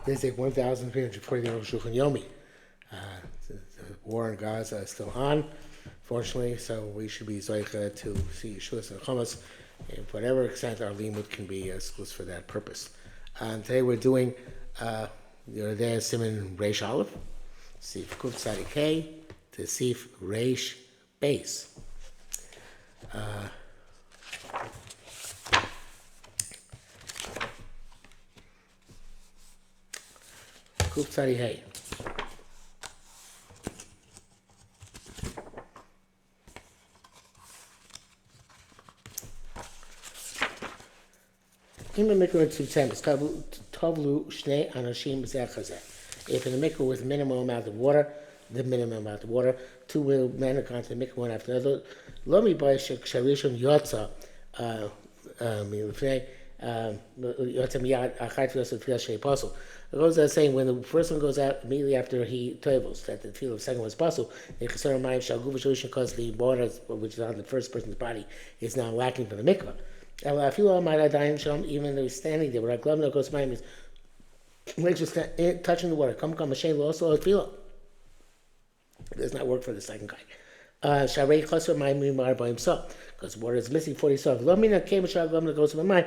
There's a 1,340 Arukh HaShulchan Yomi. The war in Gaza is still on, fortunately, so we should be zoicha to see Yeshuas and Chamas, and to whatever extent our limud can be exclusive for that purpose. Today we're doing there's Simon Reish Aleph, Sif Kuf Tzadi K to Sif Reish Beis. Kuf Tzadi Hey. If in the mikveh with minimal amount of water, the minimum amount of water, two men are going to the mikveh one after another. Lo mi by sharishon yotza yotza miyad achayt filas and filas shei pasul. It goes without saying when the first one goes out immediately after he tevels that the field of the second one is pasul. The chesar mayim shal guv sharishon because the water which is on the first person's body is now lacking from the mikveh. Even though he's standing there, but our glove no goes by him is legs just touching the water. Come Hashem also tefillah. It does not work for the second guy. Sharei chaser ma'imar by himself because water is missing 40 songs. Lo mina came glove no goes by mine.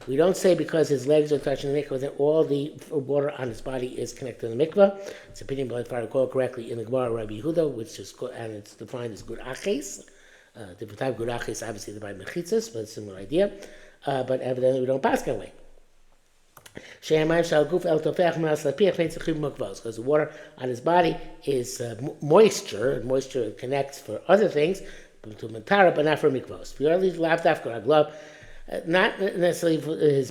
We don't say because his legs are touching the mikvah that all the water on his body is connected to the mikvah. It's opinion by if I recall correctly in the Gemara Rabbi Yehuda, which is good, and it's defined as good aches. Different type of gurach is obviously by mechitzas, but a similar idea. But evidently we don't pass that way. Because the water on his body is moisture, and moisture connects for other things, to mentara, but not for mikvos. If you are laughed after our glove, not necessarily his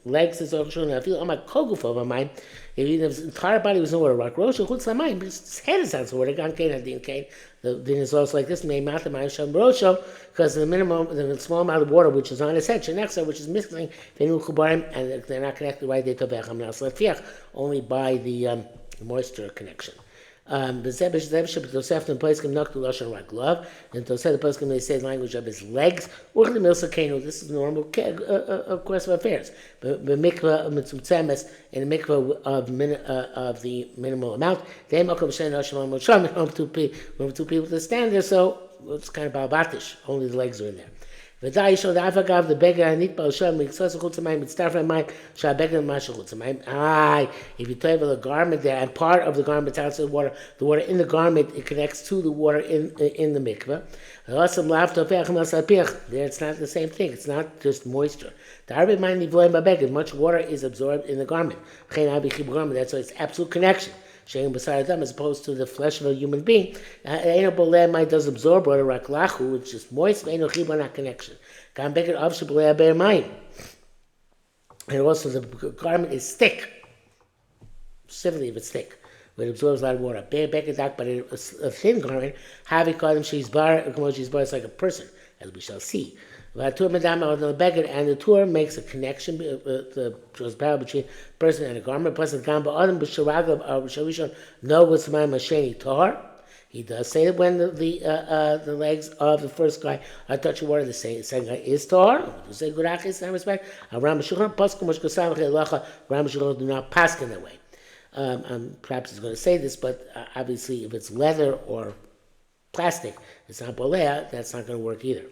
legs, his I feel on my koguf of mine. If his entire body was in water, rock rosh, his head is out of water. Gan kain and din kain. The din is also like this. Because the minimum, the small amount of water which is on his head, which is missing, and they're not connected right there only by the moisture connection. And to say the poskim they say the language of his legs. This is normal course of affairs. But the mikvah in the mikvah of the minimal amount, they two people to stand there, so it's kind of balbatish. Only the legs are in there. If you toivel a garment there and part of the garment outside the water in the garment, it connects to the water in the mikveh. There it's not the same thing. It's not just moisture. Much water is absorbed in the garment. That's why it's absolute connection. As opposed to the flesh of a human being. Does absorb water, which is just moist, not connection. And also the garment is thick. Specifically if it's thick. It absorbs a lot of water. But a thin garment, it's like a person, as we shall see. And the tour makes a connection between person and a garment. He does say that when the legs of the first guy are touching water, the second guy is tahor. We say good achis in that respect. Ram Shulchan do not pass in that way. Perhaps he's going to say this, but obviously if it's leather or plastic, it's not bolea, that's not going to work either.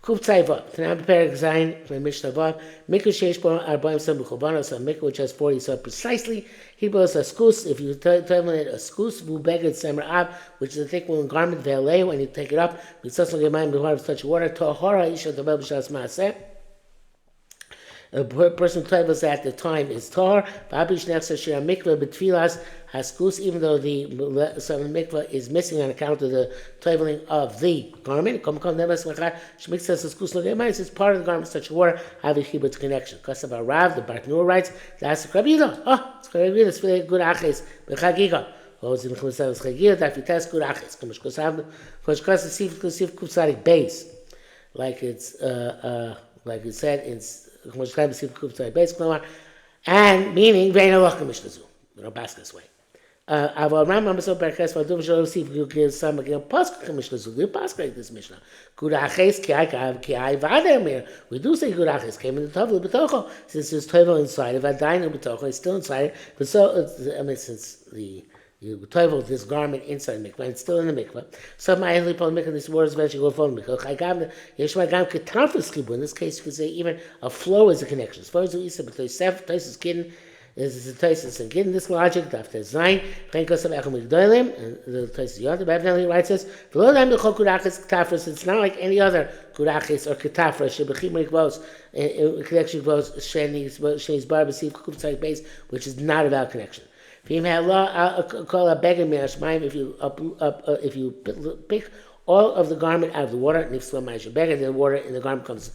Kuf Tzayva, Tanam Perek Zayin, from Mishnah Vav, Mikvah Sheish Bo Arbaim Sam B'Chobanos, a mikvah which has 40, so precisely, he blows a skus, if you terminate a skus, Vubeged Semer Ab, which is a thick woolen garment, Ve'alei, when you take it up, B'Tzos L'Gemayim B'Har B'Touch Water, Tohara Isha Tabel B'Shas Maaseh, a person who travels at the time is tar. Even though the mikvah is missing on account of the traveling of the garment, it's part of the garment, such water, have a kibbutz connection. Because of our Rav, the Bartnur writes, that's Rabbi Yehuda. It's Rabbi Yehuda, it's really good achis, b'chagiga. That you test good achis. Like it's, like it said, it's and meaning we don't pass this way. אבל רמב"ם בסוף פרק ח' והדוב שלא להוסיף גרסה מגיע פסק כמשנה זו, זה פסק like this משנה. גורחס כי I ועד אומר, we do say גורחס, came in the tovel בתוכו, since there's tovel inside, ועדיין הוא בתוכו, it's still inside, but so, I mean, since you tovel this garment inside the mikvah, it's still in the mikvah, so my only upon the mikvah, this word is eventually go for the mikvah, יש מה גם כתרפס חיבור, in this case you could say even a flow is a connection, as far as you said, but there's Tosis Kidden, this is the Tosis and Kidden, this logic, after Zayin, Chen Kosav Echom Migdolim, and the Tosis Yonah, but evidently writes this, below them the Chol Kurachis Ketafras, it's not like any other Kurachis or Ketafras, Shebechim Rikvos, connection Rikvos, Sheni's Bar, Besiv, Kuftzai base, which is not about connection. Call a beggar mirashmaim if you pick all of the garment out of the water, and if so much beggar, then the water in the garment becomes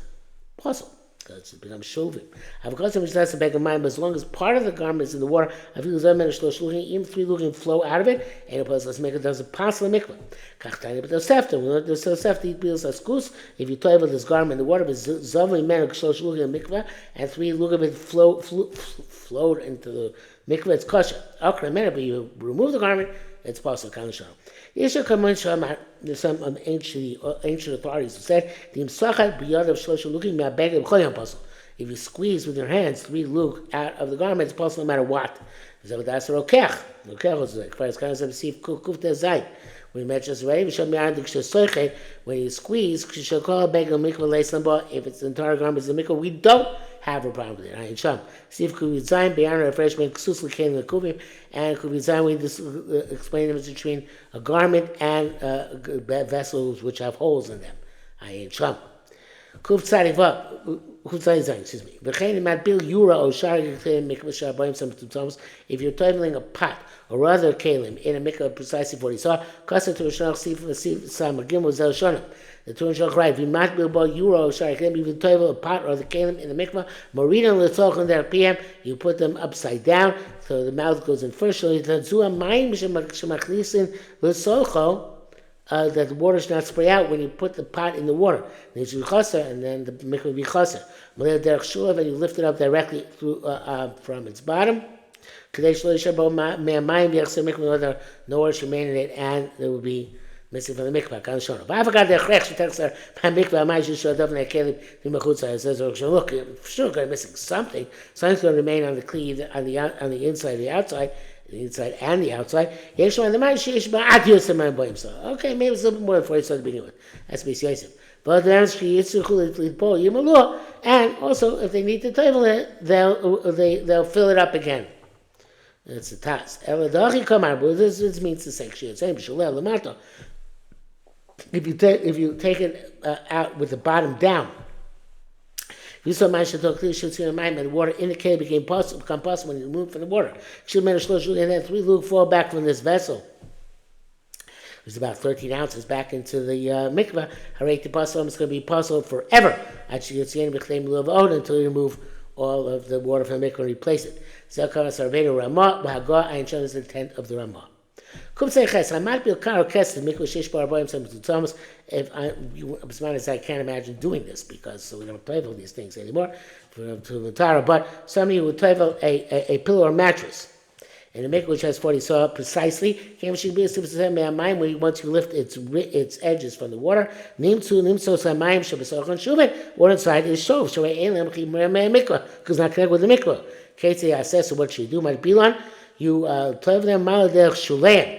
possible. Because it becomes shovim. I've got some less beggar mind, but as long as part of the garment is in the water, I feel even 3 looking flow out of it, and let's make it doesn't pass the mikvah. Kachtani, but the sefter, when there's a sefter, it feels askus. If you toy with this garment in the water, but zavli men shlosh looking mikvah, and 3 look of it flowed into the mikvah, it's kosher. Okay, but you remove the garment, it's possible. There's some ancient authorities who said if you squeeze with your hands 3 lug out of the garment, it's possible no matter what. So that's a rokech. Rokech was like first kind of receive kuf zayin. We mentioned this already. When you squeeze, if it's the entire garment is the mikvah, we don't have a problem with it. Ayin Sham. See if Kubi Zayin, Beyond refreshment, Ksus L'Kein L'Kuvim, and Kubi Zayin, we just explain the difference between a garment and vessels which have holes in them. Ayin Sham. Kuf Tzadik Vav, Kuf Tzadik Zayin, excuse me. V'chein Matbil Yura or Shar Yechtem Mikvah Shabayim Some Tutzamos. If you're toiling a pot or other kalim in a mikvah precisely for what he saw, Kasa to Rishonach Sam Gimel Zel Shonim. The two Rishonach right. V'mat Bilbo Yura or Shar Yechtem. If you toil a pot or the kalim in the mikvah, Marina L'Tzoch in their PM, you put them upside down so the mouth goes in first. So Zua Mayim Shemachlisin L'Tzocho. That the water should not spray out when you put the pot in the water. And then the mikvah will be chaser. And you lift it up directly through, from its bottom. No water should remain in it, and there will be missing from the mikvah. It says, look, you're sure going to missing something. Something's going to remain on the kli, on the inside, the outside. The inside and the outside. Okay, maybe it's a little bit more than 40 to begin with. That's Yosef. But and also, if they need to table it, they'll fill it up again. It's a task. This means to say, if you take it out with the bottom down, we saw man should talk and the water in the cave become possible when you move from the water. And then 3 lug fall back from this vessel. It's about 13 ounces back into the mikvah. Harei Tipasom is going to be possible forever. Actually, it's the end of until you remove all of the water from the mikvah and replace it. Zelkar Sarveda Ramah, Bahagah, Ayin Shon is the intent of the Ramah. If I can't imagine doing this because we don't play with these things anymore but somebody would play a pillow or mattress and a mikvah which has 40 saw precisely once you lift its edges from the water water inside is shov because not connected with the mikvah. So what should you do? You play with them maladech shuleim.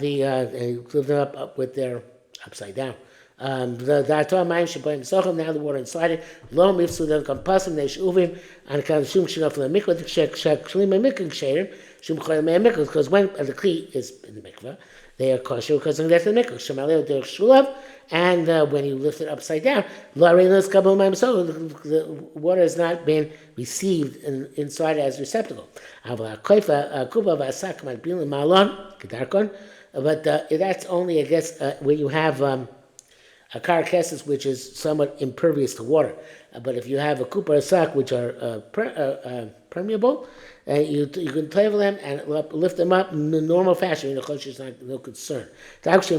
You lift them up with their upside down. Now the water inside it. Lo mifsu them kampasim neishuvim and kanshum shinaf from the mikvah shekshlim mikvah ksherim shum choyim mikvah because when the kli is in the mikvah they are kosher because they're in the mikvah shemalei derech shulav and when you lift it upside down the water has not been received inside as receptacle. But that's only I guess when you have a carcasses which is somewhat impervious to water. But if you have a kupa or a sack which are permeable, you can tavel them and lift them up in the normal fashion. There's no concern. Obviously,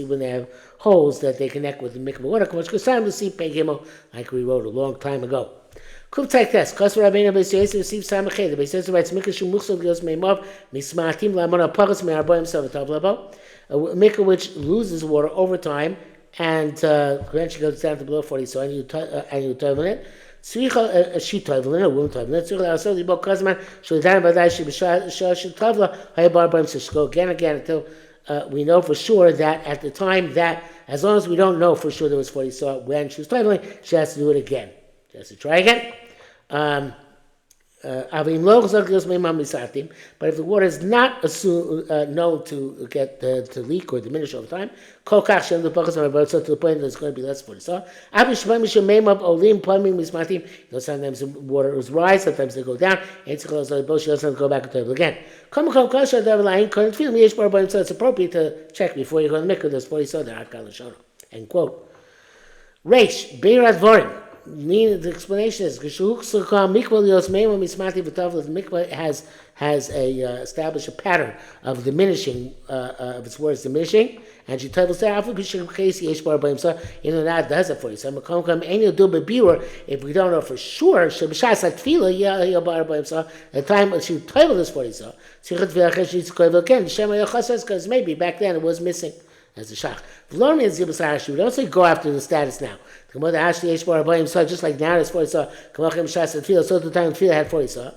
when they have holes that they connect with the mikvah water, like we wrote a long time ago. Kup take this. Kos Rabbeinu Beis Yosef receives Samachet. The Beis Yosef writes Mikra Shu Muchsel Gios Meimov Mismatim Lamon Apagos Me'arboim Savatav Labo. A mikvah which loses water over time and eventually goes down to below 40 so and you toivel it. Tzricha she toivel it, a woman toivel it. Tzricha also the book Kazman should down by that she toivla hayabar b'im so she go again until we know for sure that at the time that as long as we don't know for sure there was 40 so when she was toiveling she has to do it again. She has to try again. But if the water is not known to get to leak or diminish over time, so to the point that it's going to be less 40 saw. Sometimes the water is rise, sometimes they go down, and she doesn't go back and table again. So it's appropriate to check before you go to the mikvah. There's 40 saw there. End quote. Reish Beirat Vorim. The explanation is the mikvah has established a pattern of diminishing of its words diminishing, and she tells that that does it for you. So if we don't know for sure, the time she told this for you, so because maybe back then it was missing. As the shach. We don't say go after the status now. Just like now there's 40 saw. So the time Tefillah had 40 saw.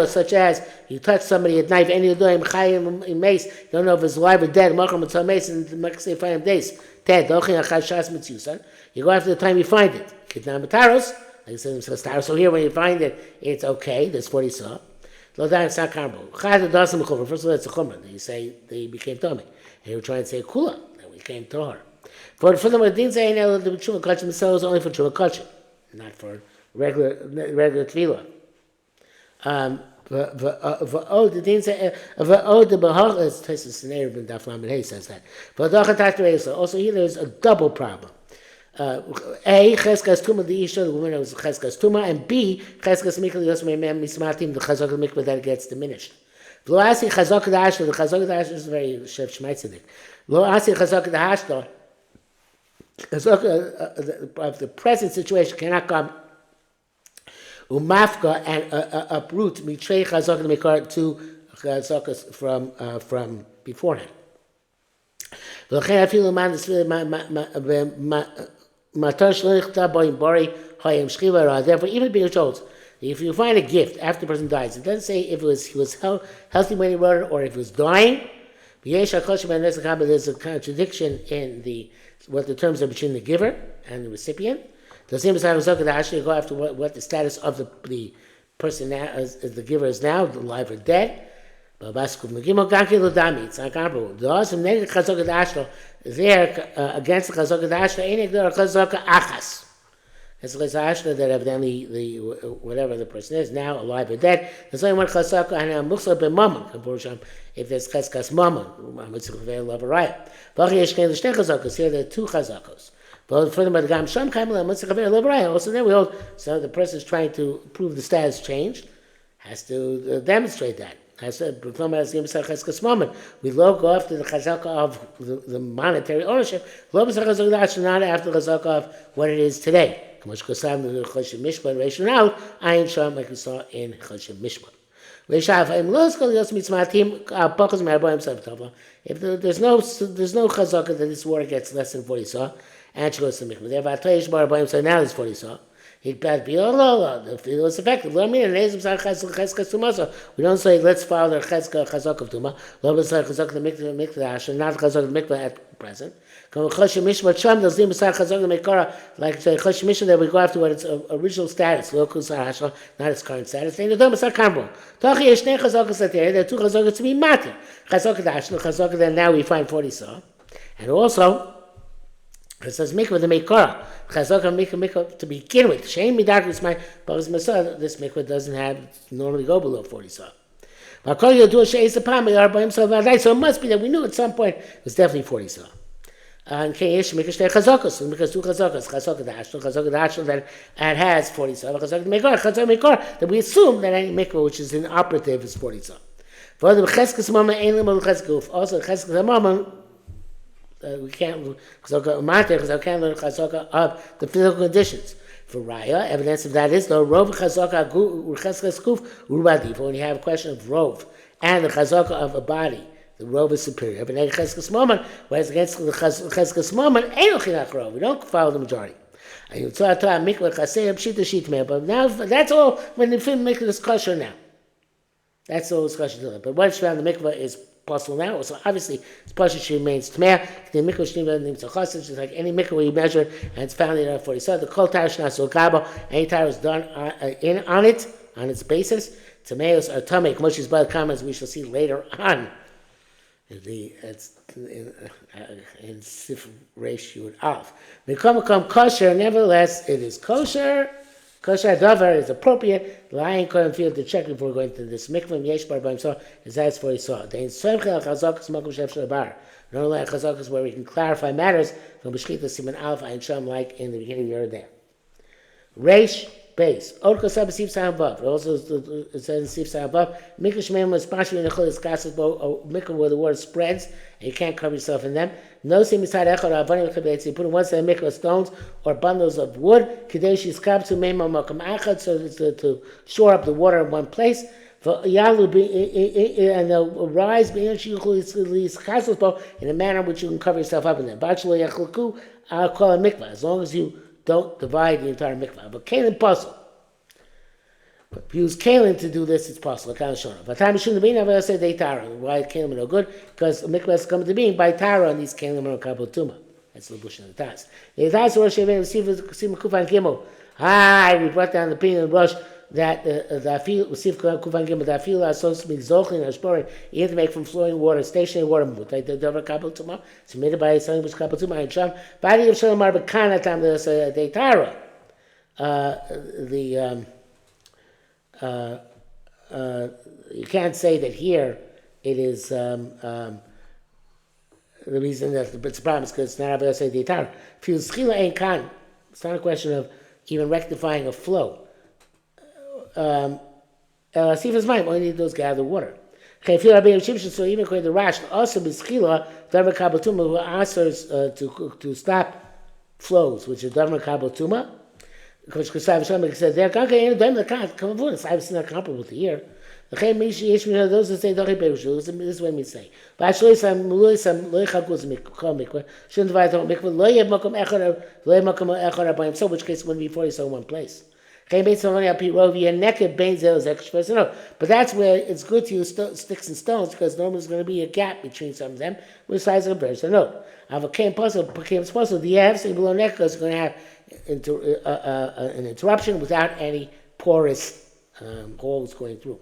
Such as you touch somebody at night, any of them in mace, you don't know if it's alive or dead, and the next day find him days. Dead. You go after the time you find it. So here when you find it, it's okay, there's 40 saw. It's not carbo. First of all, it's a chumrah. You say they became tummy. And you were trying to say kula, that we came to her. For the Madin saying the Chuma Kachim themselves only for Chuma Kachim, not for regular tefillah. The Din say the Bahar is Tesis Neir ben Daflam and Hay says that. Also here there's a double problem. A, Cheskas Tuma, the Isha, the woman was Cheskas Tuma, and B, Cheskas Mikal Yosmei Mem Mismatim, the Chazak of Mikvah that gets diminished. Lo Asi Chazak the Ashla, the Chazak the Ashla is very Shev Shmeitzedik. Lo Asi Chazak the Ashla, Chazak of the present situation cannot come Umafka and uproot Mitrei Chazak the Mikar to Chazakas from beforehand. Therefore, even being told, if you find a gift after the person dies, it doesn't say if he was healthy when he wrote it or if he was dying. There's a contradiction in what the terms are between the giver and the recipient. The same as actually go after what the status of the person now as the giver is now, alive or dead. It's not comparable. The awesome negative chazaka d'ashlo there against the chazaka d'ashlo ain't there a chazaka achas. It's a chazaka that evidently whatever the person is now alive or dead. There's only one chazaka and muchsa b'mammon. If there's chazkas mammon, mitzvah love a riot. Here there are two chazakos. But for the madgam sham kaimel mitzvah love a riot. Also there we hold. So the person is trying to prove the status changed, has to demonstrate that. I said, we go after the chazaka of the monetary ownership, not after the chazaka of what it is today. Like we saw in Choshev Mishpat. If there's no chazaka that this water gets less than 40 saw, and she goes to mikvah. So now there's 40 saw. He'd better be it was effective. We don't say let's follow the chazak of tuma. Chazak the mikvah not chazak the mikvah at present. Like say choshev mishma that we go after what its original status, not its current status. There are two chazakas to be matter. Chazak that now we find 40 saw, and also. It says mikvah the meikara. Chazaka mikvah to begin with. Shein midak is my baris masah. This mikvah doesn't normally go below 40 saw. So it must be that we knew at some point it was definitely 40 saw. And keish mikash te chazakas. Because two chazakas, chazaka the ashton that has 40 saw. Chazaka meikara that we assume that any mikvah which is inoperative is 40 saw. For the cheskas mama ain't limit cheskuf. Also cheskas mama. We can't chazaka matter because I can't learn chazaka of the physical conditions. for raya. Evidence of that is though rov chazaka cheskes guf urubadif. When you have a question of rov and the chazaka of a body, the rov is superior. But cheskes moment, whereas against the cheskes moment, ain't chinach rov. We don't follow the majority. But now that's all when the film make this kosher now. That's all it's kosher to it. But once found the mikvah is possible now, so obviously it's possible she remains tmeh. The mikvah shniva names a chassid, just like any mikvah where you measure and it's found in 40. So the kol tarish nasul gabo, any tire is done on its basis. Tmeos are tamek, which is by the comments we shall see later on. In Sif Reish Yud Alf. Become kosher, nevertheless, it is kosher. Kosher davar is appropriate. Lying couldn't feel to check before going to this mikvah. Yesh bar by himself is as for he saw. The insoimchel chazakas makom shef shalabar. Not only chazakas where we can clarify matters from b'shchita siman alf ayin sham like in the beginning of your day. Reish base. Orko sab sif sa above. Also it says in sif sa above. Mikvah shmeim was partially in the chol is kasset bo mikvah where the water spreads and you can't cover yourself in them. No sim beside echad avanim chabetz. You put in one side mikvah stones or bundles of wood. Kadesh yiskab to meimah makam achad, so to shore up the water in one place. Yalu and they'll rise in a manner which you can cover yourself up in them. Bachelor yachlaku I'll call a mikvah as long as you don't divide the entire mikvah. But kalim possible. But if you use kalim to do this, it's possible. But time shouldn't be never say they tara. Why kalim are no good? Because the mikvah has come to being by tara, and these kalim are kabotuma. That's the bush in the tas. The tas or sheven sima kufan gimel. We brought down the pin and brush that the feel sif kufan gimel that feel are supposed to be zochin or sporin. You have to make from flowing water, stationary water, like the dover kabotuma. Submitted by something which kabotuma and sham. Body of shalom arbakana tam they tara. You can't say that here it is the reason that it's a problem is because it's not able to say the entire. If you schila ain't kan, it's not a question of even rectifying a flow. See if it's mine, all you need to do is gather water. Okay, if you're being Shimshon, so even according to Rash, also b'schila, Davar Kabotuma, who answers to stop flows, which is Davar Kabotuma. Because Said they're going to come on, it's obviously not comparable to here. Those who say this is what we say. But actually, some shouldn't divide the whole mikvah. By himself, which case wouldn't be 40 so in one place. But that's where it's good to use sticks and stones because normally there's going to be a gap between some of them with the size of a bird. So no, I have a came puzzle. The have saying below neck is going to have an interruption without any porous holes going through.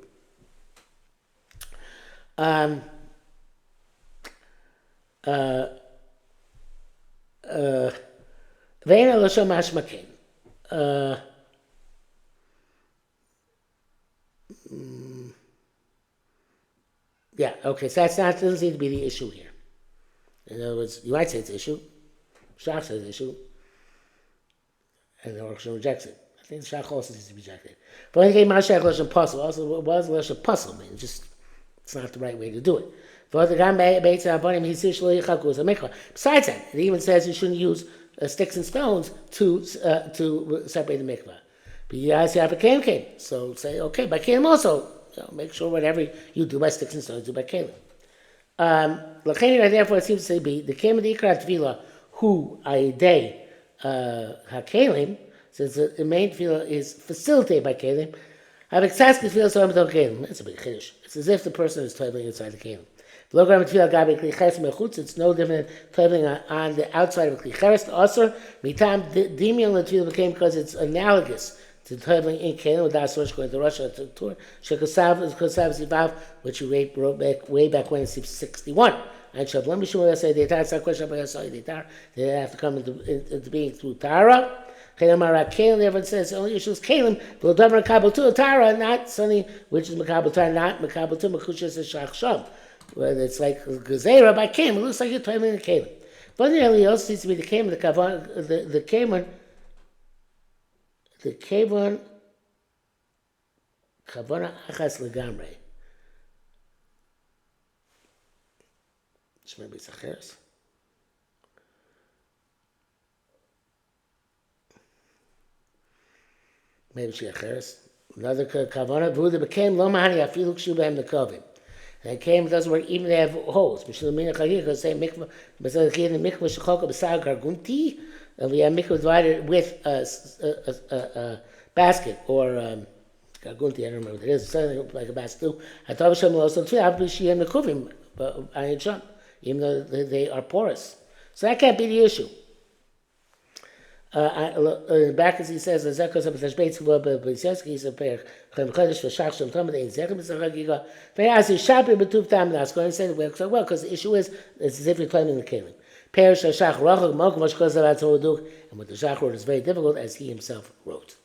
Yeah, okay, so doesn't seem to be the issue here. In other words, you might say it's an issue. Shach says it's an issue. And the Arukh HaShulchan rejects it. I think the Shach also needs to be rejected. But when he came out Shach Lashon Puzzle, also what does Lashon Puzzle mean? It's not the right way to do it. Besides that, it even says you shouldn't use sticks and stones to separate the mikvah. But you guys have a came. So say, okay, by kalim also, make sure whatever you do by sticks and stones, do by kalim. Therefore, it seems to be the came of the ikrat tvila who day hakalim, since the main tefillah is facilitated by kalim. That's a big chiddush. It's as if the person is toiling inside the kalim. It's no different than toiling on the outside of a klicheres. Also, mitam dimion l'tefillah became because it's analogous to toiling in kalim without source going to Russia to tour. Shekasav zivav, which you wrote back way back when in 61. And let me show you say the entire question about they have to come into being through Tara. Everyone says only issue is Kalim, but Davar Makabel to Tara, not something which is Makabel Tara, not Makabel to Makushas and Shach Sham. Where it's like Gezerah by Kalim, it looks like you're talking in Kalim. But really, it also seems to be the Kalim, the Kavan, Kavana Achas Legamre. Maybe it's acheres. maybe she acheres. Another kavana, Buddha became lo mahani afilu kshu behem nekavim. And it came, it doesn't work, even they have holes. Because say mikvah, but the mikvah shechoka b'sar gargunti, and we have mikvah divided with a basket, or gargunti, I don't remember what it is, something like a basket too. I thought Hashem also too, I believe she and the kuvim, even though they are porous. So that can't be the issue. Back as he says, he said, well, because the issue is, it's as if you're claiming the kelim. And what the Shach wrote is very difficult, as he himself wrote.